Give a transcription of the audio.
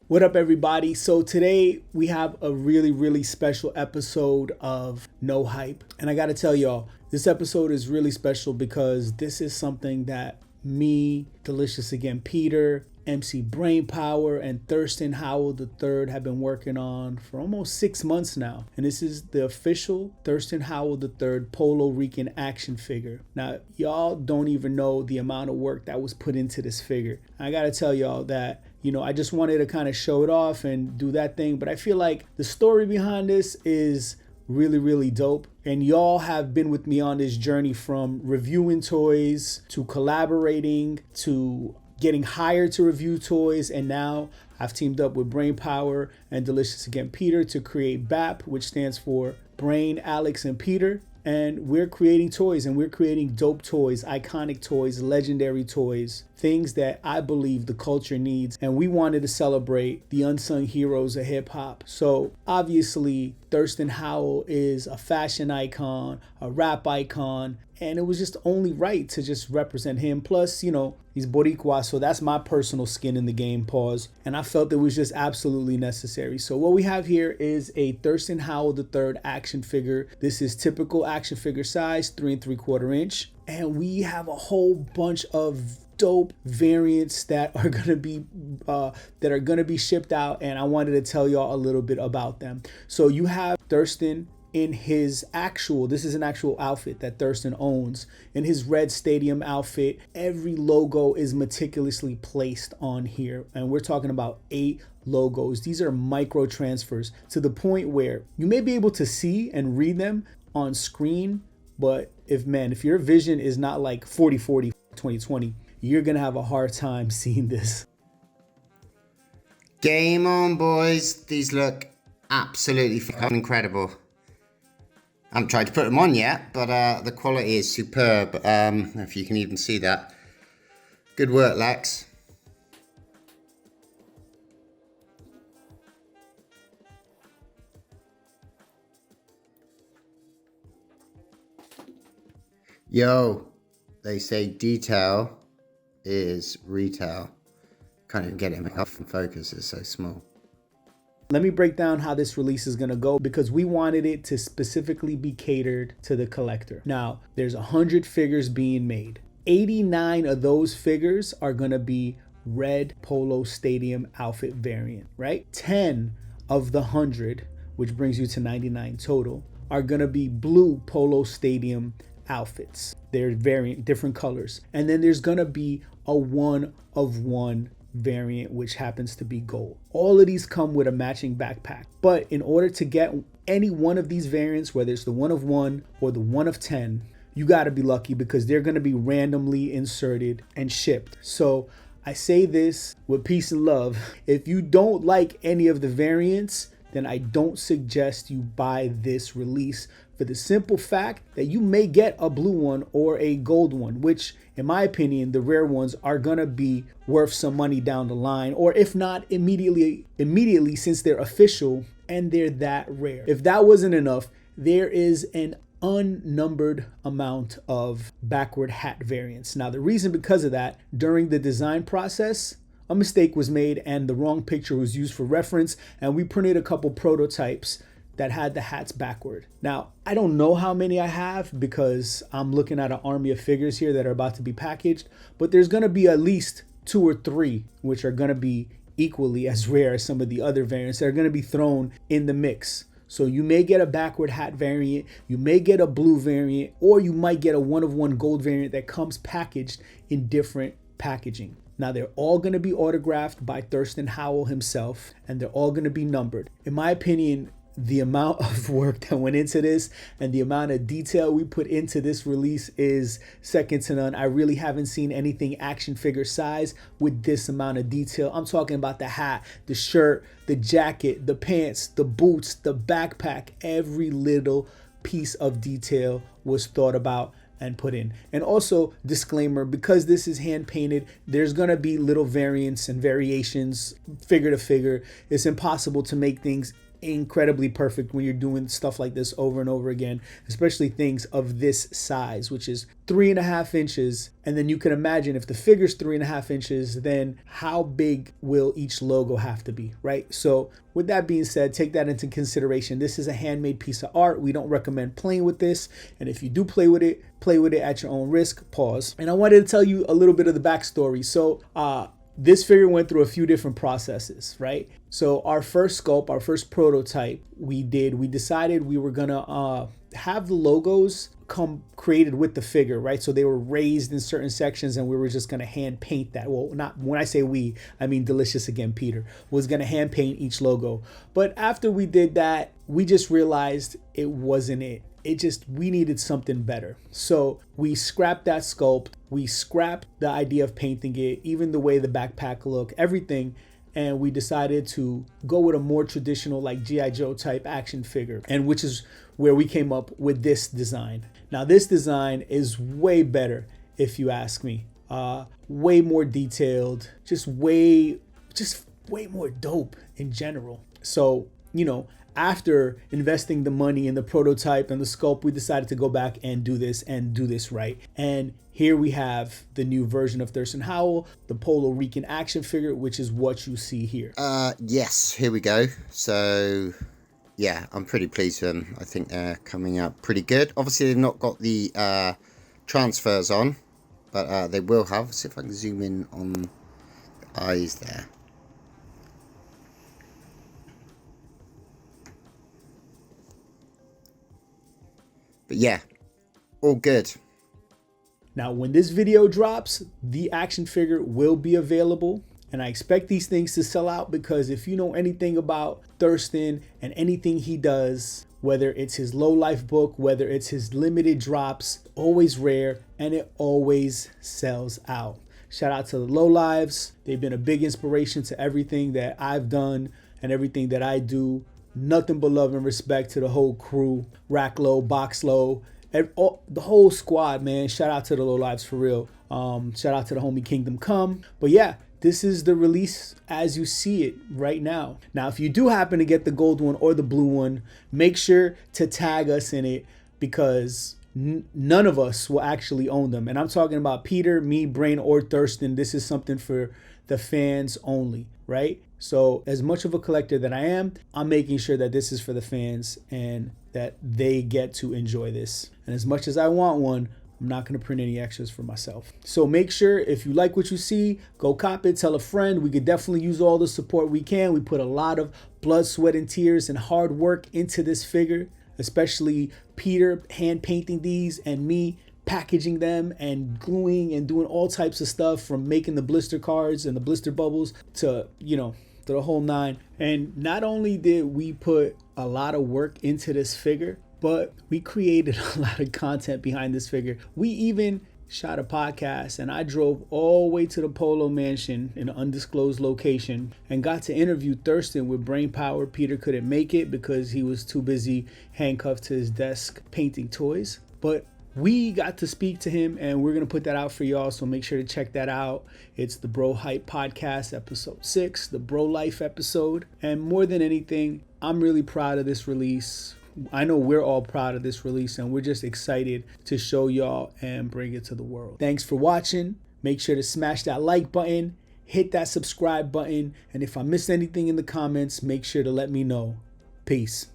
What up, everybody? So today we have a really special episode of No Hype. And I got to tell y'all, this episode is really special because this is something that me, Delicious Again Peter, MC Brainpower, and Thirstin Howl the third have been working on for almost 6 months now. And this is the official Thirstin Howl the third Polo Rican action figure. Now, y'all don't even know the amount of work that was put into this figure. I gotta tell y'all that, I just wanted to kind of show it off and do that thing, but I feel like the story behind this is really dope. And y'all have been with me on this journey from reviewing toys to collaborating to getting hired to review toys, and now I've teamed up with Brainpower and Delicious Again Peter to create BAP, which stands for Brain, Alex, and Peter. And we're creating toys, and we're creating dope toys, iconic toys, legendary toys, things that I believe the culture needs. And we wanted to celebrate the unsung heroes of hip hop. So obviously, Thirstin Howl is a fashion icon, a rap icon, and it was just only right to just represent him. Plus, he's Boricua, so that's my personal skin in the game, pause. And I felt it was just absolutely necessary. So what we have here is a Thirstin Howl the third action figure. This is typical action figure size, 3 3/4 inch. And we have a whole bunch of dope variants that are gonna be shipped out, and I wanted to tell y'all a little bit about them. So you have Thirstin in this is an actual outfit that Thirstin owns. In his red stadium outfit, every logo is meticulously placed on here. And we're talking about 8 logos. These are micro transfers to the point where you may be able to see and read them on screen. But if your vision is not like 40/40, 20/20, you're going to have a hard time seeing this. Game on, boys. These look absolutely incredible. I haven't tried to put them on yet, but the quality is superb. If you can even see that. Good work, Lex. Yo, they say detail is retail. Can't even get it off in focus, it's so small. Let me break down how this release is going to go, because we wanted it to specifically be catered to the collector. Now, there's 100 figures being made. 89 of those figures are going to be red Polo Stadium outfit variant, right? 10 of the 100, which brings you to 99 total, are going to be blue Polo Stadium outfits. They're variant, different colors. And then there's going to be a 1 of 1 variant, which happens to be gold. All of these come with a matching backpack, but in order to get any one of these variants, whether it's the 1 of 1 or the 1 of 10, you got to be lucky, because they're going to be randomly inserted and shipped. So I say this with peace and love: if you don't like any of the variants, then I don't suggest you buy this release, for the simple fact that you may get a blue one or a gold one, which in my opinion, the rare ones are gonna be worth some money down the line, or if not immediately since they're official and they're that rare. If that wasn't enough, there is an unnumbered amount of backward hat variants. Now, the reason because of that, during the design process, a mistake was made and the wrong picture was used for reference, and we printed a couple prototypes that had the hats backward. Now, I don't know how many I have, because I'm looking at an army of figures here that are about to be packaged, but there's gonna be at least 2 or 3 which are gonna be equally as rare as some of the other variants that are gonna be thrown in the mix. So you may get a backward hat variant, you may get a blue variant, or you might get a 1 of 1 gold variant that comes packaged in different packaging. Now, they're all going to be autographed by Thirstin Howl himself, and they're all going to be numbered. In my opinion, the amount of work that went into this and the amount of detail we put into this release is second to none. I really haven't seen anything action figure size with this amount of detail. I'm talking about the hat, the shirt, the jacket, the pants, the boots, the backpack. Every little piece of detail was thought about and put in. And also, disclaimer, because this is hand painted, there's gonna be little variants and variations figure to figure. It's impossible to make things incredibly perfect when you're doing stuff like this over and over again, especially things of this size, which is 3.5 inches. And then you can imagine if the figure's 3.5 inches, then how big will each logo have to be, right? So with that being said, take that into consideration. This is a handmade piece of art. We don't recommend playing with this. And if you do play with it at your own risk. Pause. And I wanted to tell you a little bit of the backstory. So this figure went through a few different processes, right? So our first sculpt, our first prototype we decided we were gonna have the logos come created with the figure, right? So they were raised in certain sections and we were just gonna hand paint that. Well, not when I say we, I mean Delicious Again Peter was gonna hand paint each logo. But after we did that, we just realized it wasn't it. We needed something better. So we scrapped that sculpt. We scrapped the idea of painting it, even the way the backpack looked, everything. And we decided to go with a more traditional, like G.I. Joe type action figure, and which is where we came up with this design. Now this design is way better, if you ask me. Way more detailed, just way more dope in general. So, after investing the money in the prototype and the sculpt, we decided to go back and do this right. And here we have the new version of Thirstin Howl, the Polo Rican action figure, which is what you see here. Yes, here we go. So, yeah, I'm pretty pleased with them. I think they're coming out pretty good. Obviously, they've not got the transfers on, but they will have. See if I can zoom in on the eyes there. But yeah, all good. Now, when this video drops, the action figure will be available. And I expect these things to sell out because if you know anything about Thirstin and anything he does, whether it's his low life book, whether it's his limited drops, always rare and it always sells out. Shout out to the low lives. They've been a big inspiration to everything that I've done and everything that I do. Nothing but love and respect to the whole crew, Rack Low, Box Low, the whole squad, man. Shout out to the low lives for real. Shout out to the homie Kingdom Come. But yeah, this is the release as you see it right now. Now, if you do happen to get the gold one or the blue one, make sure to tag us in it because none of us will actually own them. And I'm talking about Peter, me, Brain, or Thirstin. This is something for the fans only, right? So as much of a collector that I am, I'm making sure that this is for the fans and that they get to enjoy this. And as much as I want one, I'm not going to print any extras for myself. So make sure if you like what you see, go cop it, tell a friend. We could definitely use all the support we can. We put a lot of blood, sweat, and tears and hard work into this figure, especially Peter hand painting these and me packaging them and gluing and doing all types of stuff from making the blister cards and the blister bubbles to, to the whole nine. And not only did we put a lot of work into this figure, but we created a lot of content behind this figure. We even shot a podcast and I drove all the way to the Polo Mansion in an undisclosed location and got to interview Thirstin with brain power. Peter couldn't make it because he was too busy handcuffed to his desk painting toys. But we got to speak to him and we're going to put that out for y'all. So make sure to check that out. It's the Bro Hype Podcast, episode 6, the Bro Life episode. And more than anything, I'm really proud of this release. I know we're all proud of this release and we're just excited to show y'all and bring it to the world. Thanks for watching. Make sure to smash that like button, hit that subscribe button. And if I missed anything in the comments, make sure to let me know. Peace.